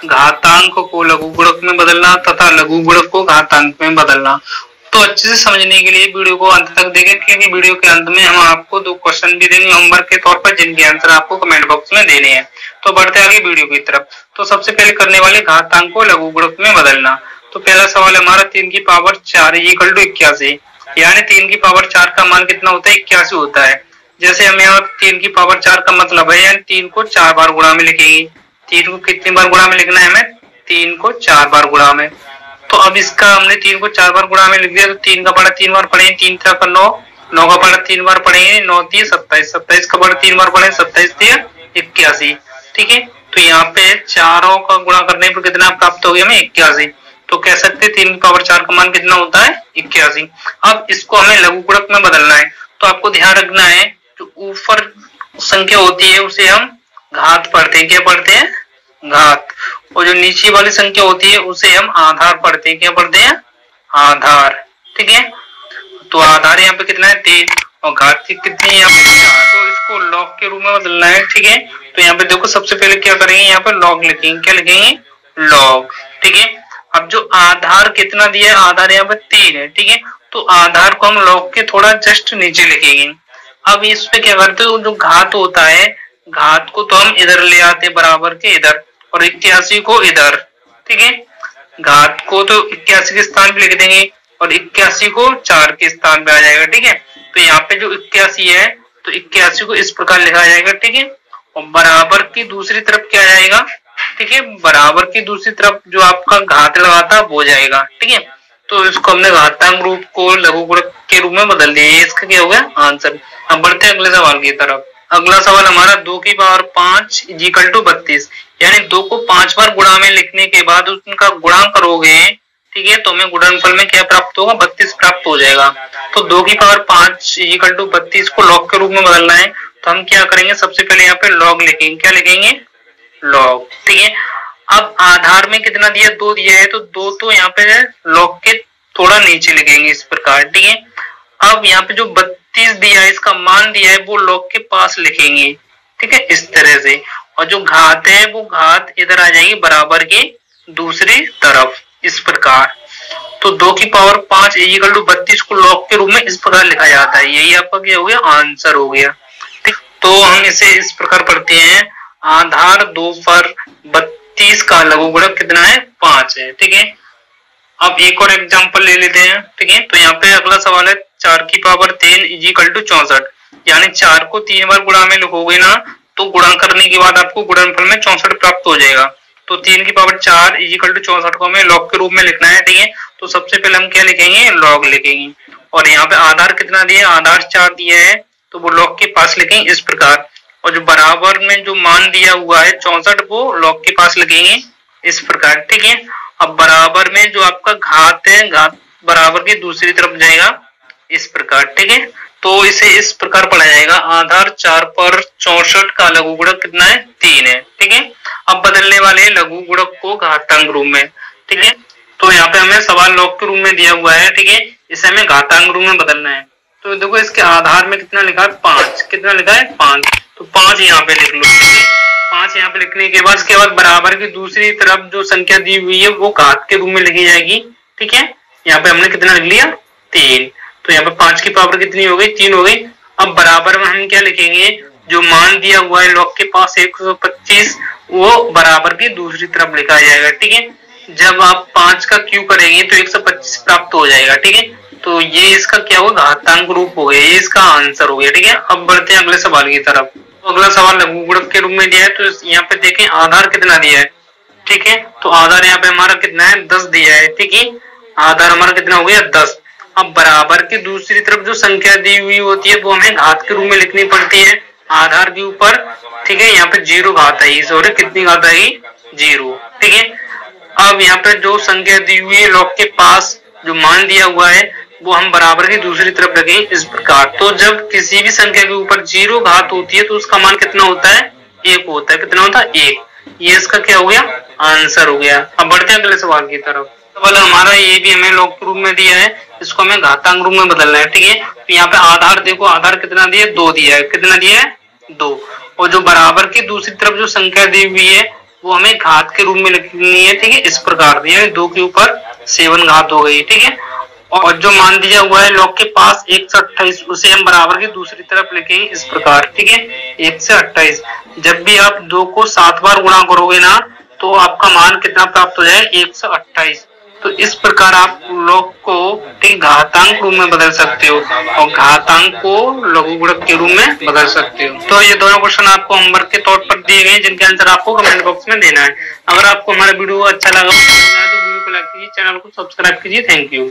घातांक को लघु गुणक में बदलना तथा लघु गुणक को घातांक में बदलना। तो अच्छे से समझने के लिए वीडियो को अंत तक देखें, क्योंकि वीडियो के अंत में हम आपको 2 क्वेश्चन भी देंगे होमवर्क के तौर पर, जिनके आंसर आपको कमेंट बॉक्स में देने हैं। तो बढ़ते आगे वीडियो की तरफ। तो सबसे पहले करने वाले घातांक को लघु गुणक में बदलना। तो पहला सवाल हमारा 3 की पावर 4 इक्वल टू 81, यानी 3 की पावर 4 का मान कितना होता है? 81 होता है। जैसे हम यहाँ 3 की पावर 4 का मतलब है, यानी 3 को 4 बार गुणा में लिखेंगे। 3 को कितनी बार गुणा में लिखना है हमें? 3 को 4 बार गुणा में। तो अब इसका हमने 3 को 4 बार गुणा में लिख दिया, तो 3 का पढ़ा 3 बार पढ़ेंगे, 3 3 का 9, 9 का पढ़ा 3 बार पढ़ेंगे, 9 3 27, 27 का पढ़ा 3 बार पढ़ेंगे, 27 3 81। ठीक है, तो यहाँ पे चारों का गुणा करने पर कितना प्राप्त हो गया हमें? 81। तो कह सकते हैं 3 की पावर 4 का मान कितना होता है? 81। अब इसको हमें लघु गुणक में बदलना है। तो आपको ध्यान रखना है, जो ऊपर संख्या होती है उसे हम घात पढ़ते हैं। क्या पढ़ते हैं? घात। और जो नीचे वाली संख्या होती है उसे हम आधार पढ़ते हैं। क्या पढ़ते हैं? आधार। ठीक है, तो आधार यहाँ पे कितना है? 3, और घात की कितनी है यहाँ पे? 4। तो इसको लॉग के रूप में बदलना है। ठीक है, तो यहाँ पे देखो सबसे पहले क्या करेंगे, यहाँ पे लॉग लिखेंगे। क्या लिखेंगे? लॉग। ठीक है, अब जो आधार कितना दिया है? आधार यहाँ पे 3 है। ठीक है, तो आधार को हम लॉग के थोड़ा जस्ट नीचे लिखेंगे। अब इस पे क्या करते हो, जो घात होता है, घात को तो हम इधर ले आते बराबर के इधर, और 81 को इधर। ठीक है, घात को तो 81 के स्थान पे लिख देंगे, और 81 को 4 के स्थान पे आ जाएगा। ठीक है, तो यहाँ पे जो 81 है, तो 81 को इस प्रकार लिखा जाएगा। ठीक है, और बराबर की दूसरी तरफ क्या जाएगा? ठीक है, बराबर की दूसरी तरफ जो आपका घात लगा था वो जाएगा। ठीक है, तो इसको हमने घातांक रूप को लघु गुणक के रूप में बदल दिया। इसका क्या हो गया? आंसर। अब बढ़ते हैं अगले सवाल की तरफ। अगला सवाल हमारा 2 की पावर 5 इक्वल टू 32, यानी 2 को 5 बार गुणा में लिखने के बाद उनका गुणा करोगे, ठीक है, तो हमें गुणनफल में क्या प्राप्त होगा? 32 प्राप्त हो जाएगा। तो 2 की पावर 5 इक्वल टू 32 को लॉग के रूप में बदलना है। तो हम क्या करेंगे, सबसे पहले यहाँ पे लॉग लिखेंगे। क्या लिखेंगे? लॉग। ठीक है, अब आधार में कितना दिया? 2 दिया है, तो 2 तो यहाँ पे लॉग के थोड़ा नीचे लिखेंगे इस प्रकार। ठीक है, अब यहाँ पे जो 32 दिया है, इसका मान दिया है, वो लॉग के पास लिखेंगे। ठीक है, इस तरह से। और जो घात है, वो घात इधर आ जाएगी बराबर के दूसरी तरफ, इस प्रकार। तो 2 की पावर 5 इक्वल टू 32 को लॉग के रूप में इस प्रकार लिखा जाता है। यही आपका क्या हो गया? आंसर हो गया। ठीक, तो हम इसे इस प्रकार पढ़ते हैं, आधार 2 पर 32 का लघु गुणक कितना है? 5 है। ठीक है, अब एक और एग्जांपल ले लेते हैं। ठीक है, तो यहाँ पे अगला सवाल है 4 की पावर 10 इक्वल टू 64, यानी 4 को 3 बार गुणा में लिखोगे ना, तो गुणा करने के बाद आपको गुणनफल में 64 प्राप्त हो जाएगा। तो 3 की पावर 4 इक्वल टू 64 को हमें लॉग के रूप में लिखना है। ठीक है, तो सबसे पहले हम क्या लिखेंगे? लॉग लिखेंगे। और यहाँ पे आधार कितना दिया है? आधार 4 दिया है, तो वो लॉग के पास लिखेंगे इस प्रकार। और जो बराबर में जो मान दिया हुआ है 64, वो लॉग के पास लिखेंगे इस प्रकार। ठीक है, अब बराबर में जो आपका घात है, घात बराबर की दूसरी तरफ जाएगा इस प्रकार। ठीक है, तो इसे इस प्रकार पढ़ा जाएगा, आधार 4 पर 64 का लघु गुणक कितना है? 3 है। ठीक है, अब बदलने वाले लघु गुणक को घातांक रूप में। ठीक है, तो यहाँ पे हमें सवाल लॉग के रूप में दिया हुआ है। ठीक है, इसे हमें घातांक रूप में बदलना है। तो देखो इसके आधार में कितना लिखा है? 5। कितना लिखा है? 5। तो 5 यहाँ पे लिख लो। 5 यहाँ पे लिखने के बाद उसके बाद बराबर की दूसरी तरफ जो संख्या दी हुई है वो घात के रूप में लिखी जाएगी। ठीक है, यहाँ पे हमने कितना लिख लिया? 3। तो यहाँ पे 5 की पावर कितनी हो गई? 3 हो गई। अब बराबर में हम क्या लिखेंगे? जो मान दिया हुआ है लॉग के पास 125, वो बराबर की दूसरी तरफ लिखा जाएगा। ठीक है, जब आप 5 का क्यूब करेंगे तो 125 प्राप्त हो जाएगा। ठीक है, तो ये इसका क्या होगा? घातांक रूप हो गया, ये इसका आंसर हो गया। ठीक है, अब बढ़ते हैं अगले सवाल की तरफ। तो अगला सवाल लघु गुणक के रूप में दिया है, तो यहाँ पे देखें आधार कितना दिया है। ठीक है, तो आधार यहाँ पे हमारा कितना है? 10 दिया है। ठीक है, आधार हमारा कितना हो गया? 10। अब बराबर की दूसरी तरफ जो संख्या दी हुई होती है वो हमें घात के रूप में लिखनी पड़ती है आधार के ऊपर। ठीक है, यहाँ पे 0 घात आई, सॉरी कितनी घात आई? 0। ठीक है, अब यहाँ पे जो संख्या दी हुई है लॉग के पास जो मान दिया हुआ है वो हम बराबर की दूसरी तरफ रखें इस प्रकार। तो जब किसी भी संख्या के ऊपर 0 घात होती है तो उसका मान कितना होता है? 1 होता है। कितना होता है? 1। ये इसका क्या हो गया? आंसर हो गया। अब बढ़ते हैं अगले सवाल की तरफ। सवाल हमारा ये भी हमें लॉग के रूप में दिया है, इसको हमें घातांक रूप में बदलना है। ठीक है, तो यहाँ पे आधार देखो, आधार कितना दिया है? 2 दिया है। कितना दिया है? 2। और जो बराबर की दूसरी तरफ जो संख्या दी हुई है वो हमें घात के रूप में लिखनी है, ठीक है, इस प्रकार से 2 के ऊपर 7 घात हो गई, ठीक है। और जो मान दिया हुआ है log के पास 1 से 28, उसे हम बराबर की दूसरी तरफ लिखेंगे इस प्रकार, ठीक है, 1 से 28। जब भी आप 2 को 7 बार गुणा करोगे ना तो आपका मान कितना प्राप्त हो जाए, 1 से 28। तो इस प्रकार आप log को ठीक घातांक रूप में बदल सकते हो और घातांक को लघु गुणक के रूप में बदल सकते हो। तो ये दोनों क्वेश्चन आपको होमवर्क के तौर पर दिए गए, जिनके आंसर आपको कमेंट बॉक्स में देना है। अगर आपको हमारा वीडियो अच्छा लगा तो वीडियो को लाइक कीजिए, चैनल को सब्सक्राइब कीजिए। Thank you.